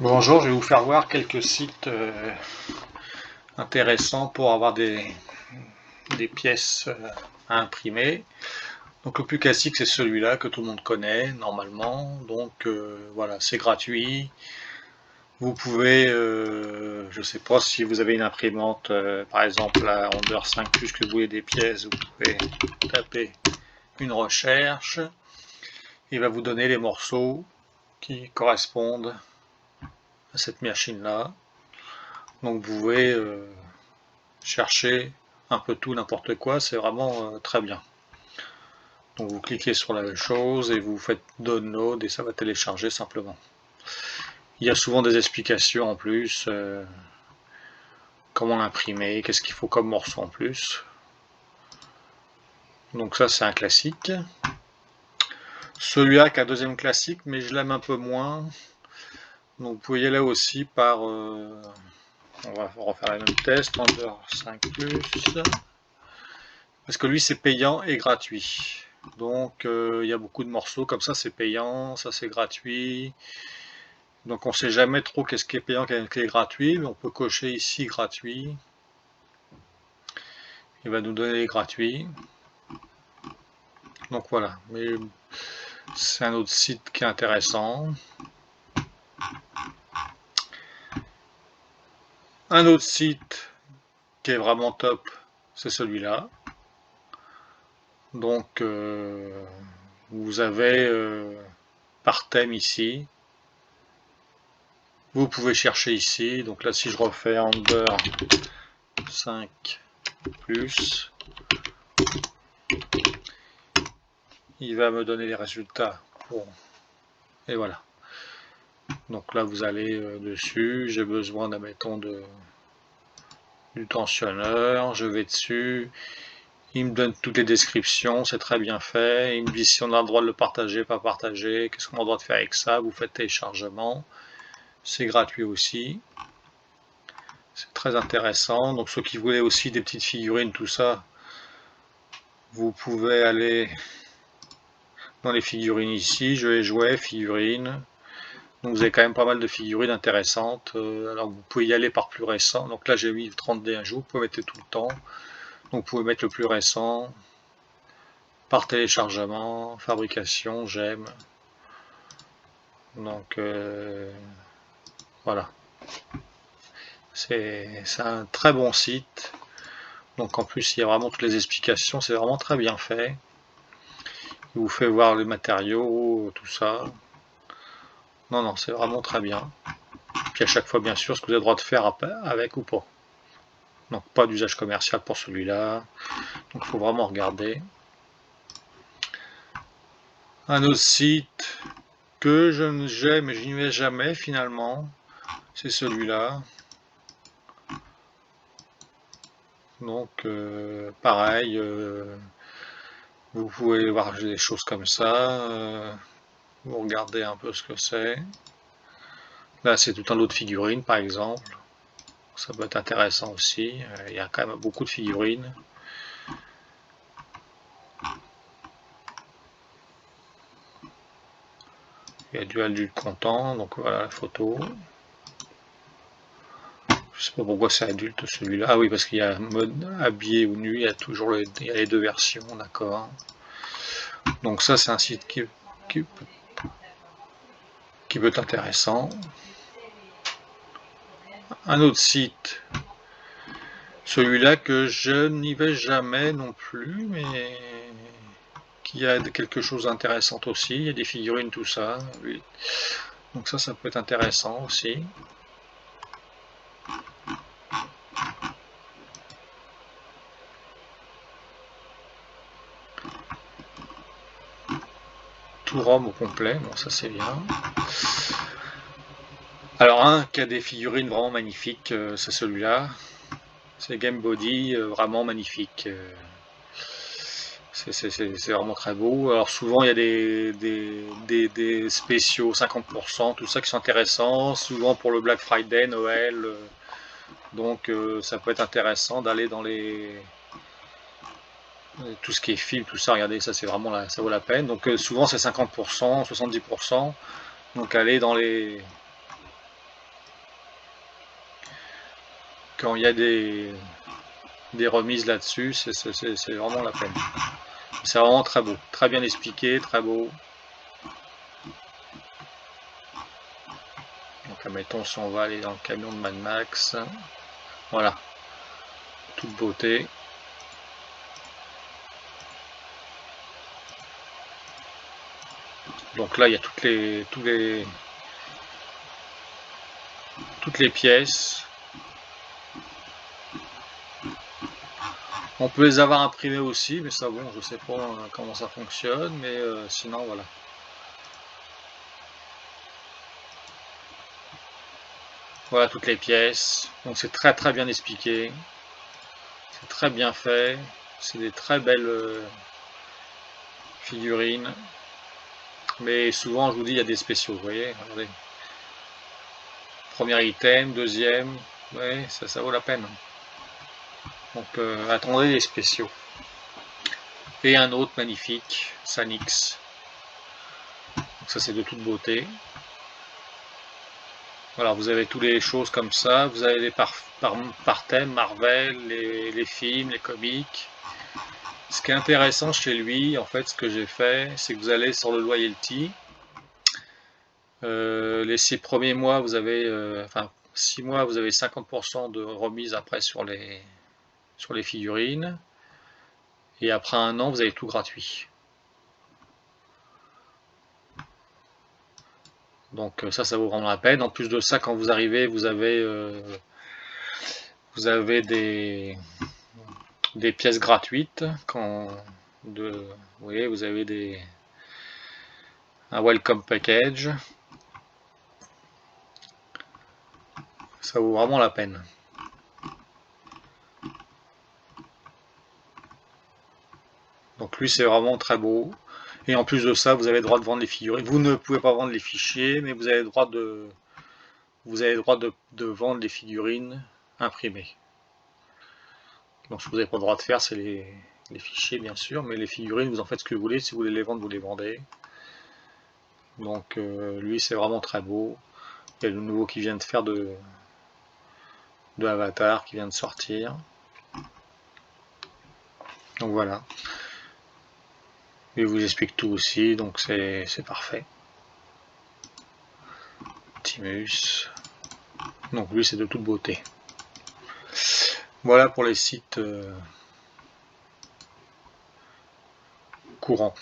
Bonjour, je vais vous faire voir quelques sites intéressants pour avoir des pièces à imprimer. Donc le plus classique, c'est celui-là que tout le monde connaît normalement. Donc voilà, c'est gratuit. Vous pouvez, je ne sais pas si vous avez une imprimante, par exemple la Onder 5 Plus, que vous voulez des pièces, vous pouvez taper une recherche. Il va vous donner les morceaux qui correspondent à cette machine-là. Donc vous pouvez chercher un peu tout, n'importe quoi, c'est vraiment très bien. Donc vous cliquez sur la chose et vous faites download et ça va télécharger simplement. Il y a souvent des explications en plus, comment l'imprimer, qu'est-ce qu'il faut comme morceau en plus. Donc ça c'est un classique. Celui-là qui est un deuxième classique, mais je l'aime un peu moins. Donc vous pouvez y aller aussi par... on va refaire le même test, Under 5 Plus. Parce que lui c'est payant et gratuit. Donc il y a beaucoup de morceaux comme ça, c'est payant, ça c'est gratuit. Donc on ne sait jamais trop qu'est-ce qui est payant, qu'est-ce qui est gratuit, mais on peut cocher ici gratuit. Il va nous donner les gratuits. Donc voilà, mais c'est un autre site qui est intéressant. Un autre site qui est vraiment top, c'est celui-là. Donc vous avez par thème ici. Vous pouvez chercher ici. Donc là, si je refais Under 5 Plus, il va me donner les résultats. Bon. Et voilà. Donc là, vous allez dessus. J'ai besoin, admettons, du tensionneur. Je vais dessus. Il me donne toutes les descriptions. C'est très bien fait. Il me dit si on a le droit de le partager, pas partager. Qu'est-ce qu'on a le droit de faire avec ça. Vous faites téléchargement. C'est gratuit aussi. C'est très intéressant. Donc ceux qui voulaient aussi des petites figurines, tout ça, vous pouvez aller dans les figurines ici. Je vais jouer figurines. Donc vous avez quand même pas mal de figurines intéressantes. Alors vous pouvez y aller par plus récent. Donc là j'ai mis 31 jours. Vous pouvez mettre tout le temps. Donc vous pouvez mettre le plus récent. Par téléchargement, fabrication, j'aime. Donc voilà. C'est un très bon site. Donc en plus il y a vraiment toutes les explications. C'est vraiment très bien fait. Il vous fait voir les matériaux, tout ça. Non, non, c'est vraiment très bien. Puis à chaque fois, bien sûr, ce que vous avez le droit de faire avec ou pas. Donc pas d'usage commercial pour celui-là. Donc il faut vraiment regarder. Un autre site que j'aime mais je n'y vais jamais finalement, c'est celui-là. Donc pareil, vous pouvez voir des choses comme ça. Vous regardez un peu ce que c'est. Là c'est tout un lot de figurines par exemple. Ça peut être intéressant aussi. Il y a quand même beaucoup de figurines. Il y a du adulte content, donc voilà la photo. Je sais pas pourquoi c'est adulte celui-là. Ah oui, parce qu'il y a mode habillé ou nu, il y a toujours il y a les deux versions, d'accord. Donc ça c'est un site qui peut être intéressant. Un autre site, celui-là que je n'y vais jamais non plus, mais qui a quelque chose d'intéressant aussi. Il y a des figurines, tout ça. Oui. Donc ça peut être intéressant aussi. Tout ROM au complet, bon ça c'est bien. Alors un qui a des figurines vraiment magnifiques, c'est celui-là. C'est Game Body, vraiment magnifique. C'est vraiment très beau. Alors souvent il y a des spéciaux 50%, tout ça qui sont intéressants. Souvent pour le Black Friday, Noël. Donc ça peut être intéressant d'aller dans tout ce qui est film, tout ça. Regardez, ça c'est vraiment là, ça vaut la peine. Donc souvent c'est 50%, 70%. Donc aller dans les quand il y a des remises là-dessus, c'est vraiment la peine. C'est vraiment très beau, très bien expliqué, très beau. Donc admettons si on va aller dans le camion de Mad Max, voilà, toute beauté. Donc là il y a toutes les pièces. On peut les avoir imprimées aussi, mais ça bon, je sais pas comment ça fonctionne, mais sinon voilà. Voilà toutes les pièces. Donc c'est très très bien expliqué. C'est très bien fait. C'est des très belles figurines. Mais souvent, je vous dis, il y a des spéciaux, vous voyez, regardez. Premier item, deuxième, ouais, ça vaut la peine. Donc attendez les spéciaux. Et un autre magnifique, Sanix. Donc ça c'est de toute beauté. Voilà, vous avez toutes les choses comme ça. Vous avez les par thème, Marvel, les films, les comics. Ce qui est intéressant chez lui, en fait, ce que j'ai fait, c'est que vous allez sur le loyalty. Les 6 premiers mois, vous avez, enfin 6 mois, vous avez 50% de remise après sur les figurines. Et après un an, vous avez tout gratuit. Donc ça vaut vraiment la peine. En plus de ça, quand vous arrivez, vous avez des pièces gratuites. Vous voyez, vous avez un welcome package. Ça vaut vraiment la peine. Donc lui, c'est vraiment très beau. Et en plus de ça, vous avez le droit de vendre les figurines. Vous ne pouvez pas vendre les fichiers, mais vous avez le droit de vendre les figurines imprimées. Donc ce que vous n'avez pas le droit de faire, c'est les fichiers, bien sûr, mais les figurines, vous en faites ce que vous voulez. Si vous voulez les vendre, vous les vendez. Donc lui, c'est vraiment très beau. Il y a le nouveau qui vient de faire de Avatar, qui vient de sortir. Donc voilà. Il vous explique tout aussi, donc c'est parfait. Timus. Donc lui, c'est de toute beauté. Voilà pour les sites courants.